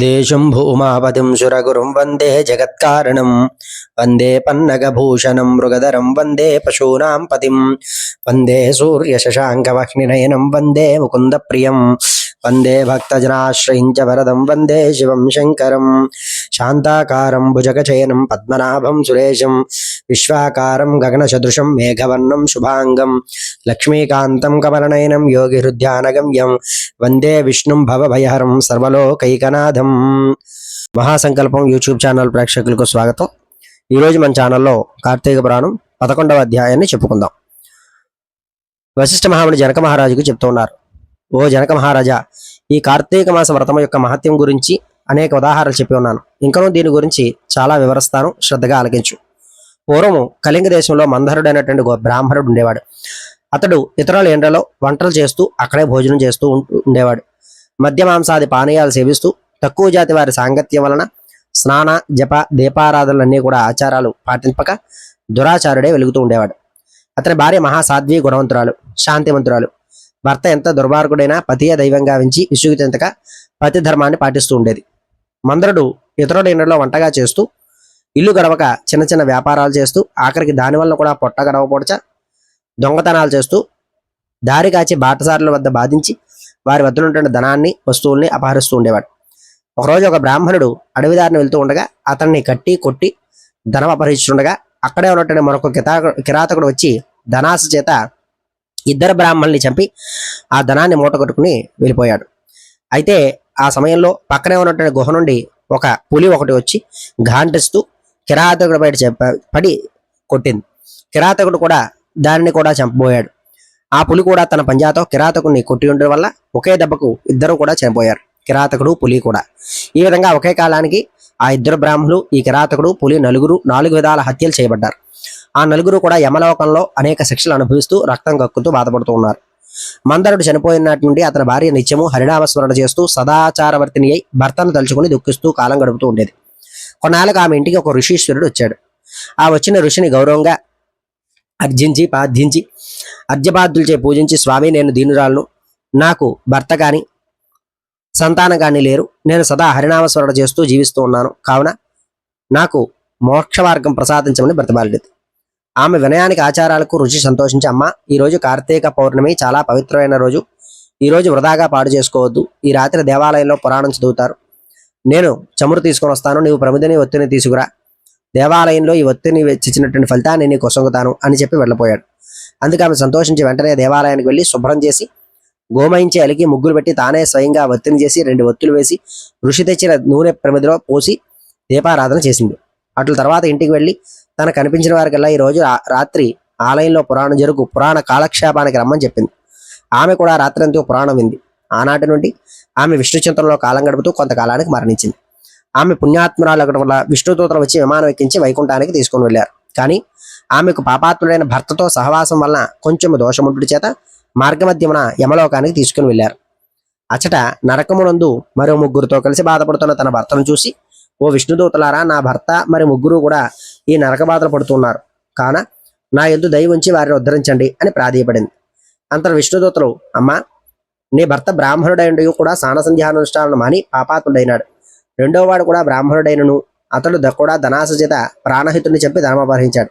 देशं भूमापतिं सुरगुरुं वन्दे जगत्कारणं वन्दे पन्नगभूषणं मृगधरं वन्दे पशूनां पतिं वन्दे सूर्यशशाङ्कवह्निनयनं वन्दे मुकुन्दप्रियं वन्दे भक्तजनाश्रयं च वरदं वन्दे शिवं शङ्करं शान्ताकारं भुजगशयनं पद्मनाभं सुरेशं विश्वाकारं गगनसदृशं मेघवर्णं शुभांगं लक्ष्मीकान्तं कमलनयनं योगिहृद्यानगम्यं वन्दे विष्णुं भवभयहरं सर्वलोकैकनाथं। మహాసంకల్పం యూట్యూబ్ ఛానల్ ప్రేక్షకులకు స్వాగతం. ఈరోజు మన ఛానల్లో కార్తీక పురాణం 11వ అధ్యాయాన్ని చెప్పుకుందాం. వశిష్ఠ మహాముని జనక మహారాజుకు చెప్తూ ఉన్నారు, ఓ జనక మహారాజా, ఈ కార్తీక మాస వ్రతం యొక్క మహత్యం గురించి అనేక ఉదాహరణలు చెప్పి ఉన్నాను. ఇంకనూ దీని గురించి చాలా వివరిస్తాను, శ్రద్ధగా ఆలకించు. పూర్వము కళింగ దేశంలో మందరుడైనటువంటి బ్రాహ్మణుడు ఉండేవాడు. అతడు ఇతరుల ఎండలో వంటలు చేస్తూ అక్కడే భోజనం చేస్తూ ఉండేవాడు. మద్య మాంసాది పానీయాలు సేవిస్తూ తక్కువ జాతి వారి సాంగత్యం వలన స్నాన జప దీపారాధనలన్నీ కూడా ఆచారాలు పాటింపక దురాచారుడే వెలుగుతూ ఉండేవాడు. అతని భార్య మహాసాధ్వి గుణవంతురాలు, శాంతివంతురాలు. భర్త ఎంత దుర్మార్గుడైనా పతియే దైవంగా వించి విసుగు చెందక పతి ధర్మాన్ని పాటిస్తూ ఉండేది. మందరుడు ఇతరుల ఇండ్లలో వంటగా చేస్తూ ఇల్లు గడవక చిన్న చిన్న వ్యాపారాలు చేస్తూ ఆఖరికి దానివల్ల కూడా పొట్ట గడవపొడచ దొంగతనాలు చేస్తూ దారి కాచి బాటసారుల వద్ద బాధించి వారి వద్ద ఉంటున్న ధనాన్ని వస్తువుల్ని అపహరిస్తూ ఉండేవాడు. ఒకరోజు ఒక బ్రాహ్మణుడు అడవిదారిని వెళ్తూ ఉండగా అతన్ని కట్టి కొట్టి ధనం అపహరిస్తుండగా అక్కడే ఉన్నటువంటి మరొక కిరాతకుడు వచ్చి ధనాశ చేత ఇద్దరు బ్రాహ్మణుల్ని చంపి ఆ ధనాన్ని మూట కట్టుకుని వెళ్ళిపోయాడు. అయితే ఆ సమయంలో పక్కనే ఉన్నటువంటి గుహ నుండి ఒక పులి ఒకటి వచ్చి ఘాంటిస్తూ కిరాతకుడు బయట పడి కొట్టింది. కిరాతకుడు కూడా దానిని కూడా చంపబోయాడు. ఆ పులి కూడా తన పంజాతో కిరాతకుడిని కొట్టి ఉండడం వల్ల ఒకే దెబ్బకు ఇద్దరు కూడా చనిపోయారు, కిరాతకుడు పులి కూడా. ఈ విధంగా ఒకే కాలానికి ఆ ఇద్దరు బ్రాహ్మణులు, ఈ కిరాతకుడు పులి నలుగురు 4 విధాల హత్యలు చేయబడ్డారు. ఆ నలుగురు కూడా యమలోకంలో అనేక శిక్షలు అనుభవిస్తూ రక్తం కక్కుతూ బాధపడుతూ ఉన్నారు. మందరుడు చనిపోయినటి నుండి అతని భార్య నిత్యము హరినామస్మరణ చేస్తూ సదాచారవర్తిని అయి భర్తను తలుచుకుని దుఃఖిస్తూ కాలం గడుపుతూ ఉండేది. కొన్నాళ్ళకు ఆమె ఇంటికి ఒక ఋషీశ్వరుడు వచ్చాడు. ఆ వచ్చిన ఋషిని గౌరవంగా అర్ఘ్యపాద్యులచే పూజించి, స్వామి, నేను దీనురాలను, నాకు భర్త కానీ సంతానం కానీ లేరు, నేను సదా హరినామస్మరణ చేస్తూ జీవిస్తూ ఉన్నాను, కావున నాకు మోక్ష మార్గం ప్రసాదించమని బ్రతిమాలింది. ఆమె వినయానికి ఆచారాలకు రుచి సంతోషించి, అమ్మ, ఈరోజు కార్తీక పౌర్ణమి, చాలా పవిత్రమైన రోజు, ఈరోజు వృధాగా పాడు చేసుకోవద్దు. ఈ రాత్రి దేవాలయంలో పురాణం చదువుతారు. నేను చమురు తీసుకొని వస్తాను, నీవు ప్రమిదని ఒత్తిని తీసుకురా. దేవాలయంలో ఈ ఒత్తిని ఇచ్చినటువంటి ఫలితాన్ని నీకు కొసంగుతాను అని చెప్పి వెళ్ళిపోయాడు. అందుకే ఆమె సంతోషించి వెంటనే దేవాలయానికి వెళ్ళి శుభ్రం చేసి గోమయించి అలికి ముగ్గులు పెట్టి తానే స్వయంగా ఒత్తిని చేసి 2 ఒత్తులు వేసి ఋషి తెచ్చిన నూనె ప్రమిదిలో పోసి దీపారాధన చేసింది. అట్ల తర్వాత ఇంటికి వెళ్ళి తనకు కనిపించిన వారికల్లా ఈరోజు రాత్రి ఆలయంలో పురాణ కాలక్షేపానికి రమ్మని చెప్పింది. ఆమె కూడా రాత్రంతా పురాణం వింది. ఆనాటి నుండి ఆమె విష్ణు చింతనలో కాలం గడుపుతూ కొంతకాలానికి మరణించింది. ఆమె పుణ్యాత్మురాలు వల్ల విష్ణుదూతలు వచ్చి విమానం ఎక్కించి వైకుంఠానికి తీసుకుని వెళ్ళారు. కానీ ఆమెకు పాపాత్ముడైన భర్తతో సహవాసం వలన కొంచెం దోషముంటుడి చేత మార్గమధ్యమున యమలోకానికి తీసుకుని వెళ్ళారు. అచట నరకమునందు మరో ముగ్గురితో కలిసి బాధపడుతున్న తన భర్తను చూసి, ఓ విష్ణుదూతలారా, నా భర్త మరి ముగ్గురు కూడా ఈ నరక బాధలు పడుతున్నారు, కాన నా యందు దయ ఉంచి వారిని ఉద్ధరించండి అని ప్రాధేయపడింది. అంతలో విష్ణుదూతలు, అమ్మ, నీ భర్త బ్రాహ్మణుడైన కూడా స్నాన సంధ్యానుష్ఠానం మాని పాపాత్ముడైనాడు. 2వ వాడు కూడా బ్రాహ్మణుడైనను అతడు కూడా ధనాశ చేత ప్రాణహితుడిని చెప్పి ధర్మపహరించాడు.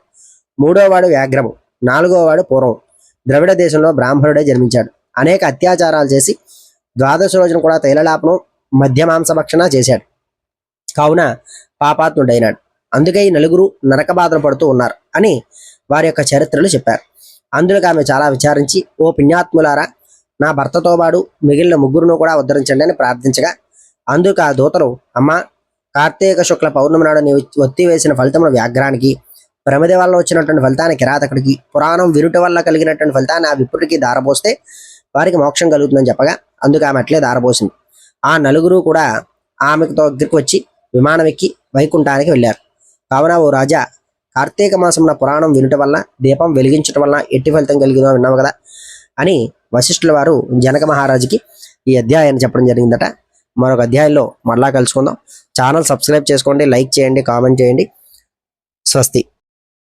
3వ వాడు వ్యాఘ్రము. 4వ వాడు పూర్వం ద్రవిడ దేశంలో బ్రాహ్మణుడే జన్మించాడు. అనేక అత్యాచారాలు చేసి 12 రోజున కూడా తైలలాపనం మధ్యమాంసభక్షణ చేశాడు, కావున పాపాత్ముడైనాడు. అందుకే ఈ నలుగురు నరక బాధలు పడుతూ ఉన్నారు అని వారి యొక్క చరిత్రలు చెప్పారు. అందులోకి ఆమె చాలా విచారించి, ఓ పుణ్యాత్ములారా, నా భర్తతో పాటు మిగిలిన ముగ్గురును కూడా ఉద్ధరించండి అని ప్రార్థించగా, అందుకు ఆ దూతలు, అమ్మ, కార్తీక శుక్ల పౌర్ణమి నాడు నీవు ఒత్తి వేసిన ఫలితమును వ్యాఘ్రానికి, ప్రమిద వల్ల వచ్చినటువంటి ఫలితాన్ని కిరాతకుడికి, పురాణం వినుట వల్ల కలిగినటువంటి ఫలితాన్ని ఆ విప్రుడికి దారపోస్తే వారికి మోక్షం కలుగుతుందని చెప్పగా, అందుకు ఆమె అట్లే దారపోసింది. ఆ నలుగురు కూడా ఆమెతో దగ్గరికి వచ్చి విమానం ఎక్కి వైకుంఠానికి వెళ్ళారు. కావున ఓ రాజా, కార్తీక మాసంలో పురాణం వినుట వల్ల, దీపం వెలిగించడం వల్ల ఎట్టి ఫలితం కలిగిందో విన్నావు కదా అని వశిష్ఠుల వారు జనక మహారాజుకి ఈ అధ్యాయాన్ని చెప్పడం జరిగిందట. మరొక అధ్యాయంలో మరలా కలుసుకుందాం. ఛానల్ సబ్స్క్రైబ్ చేసుకోండి, లైక్ చేయండి, కామెంట్ చేయండి. స్వస్తి.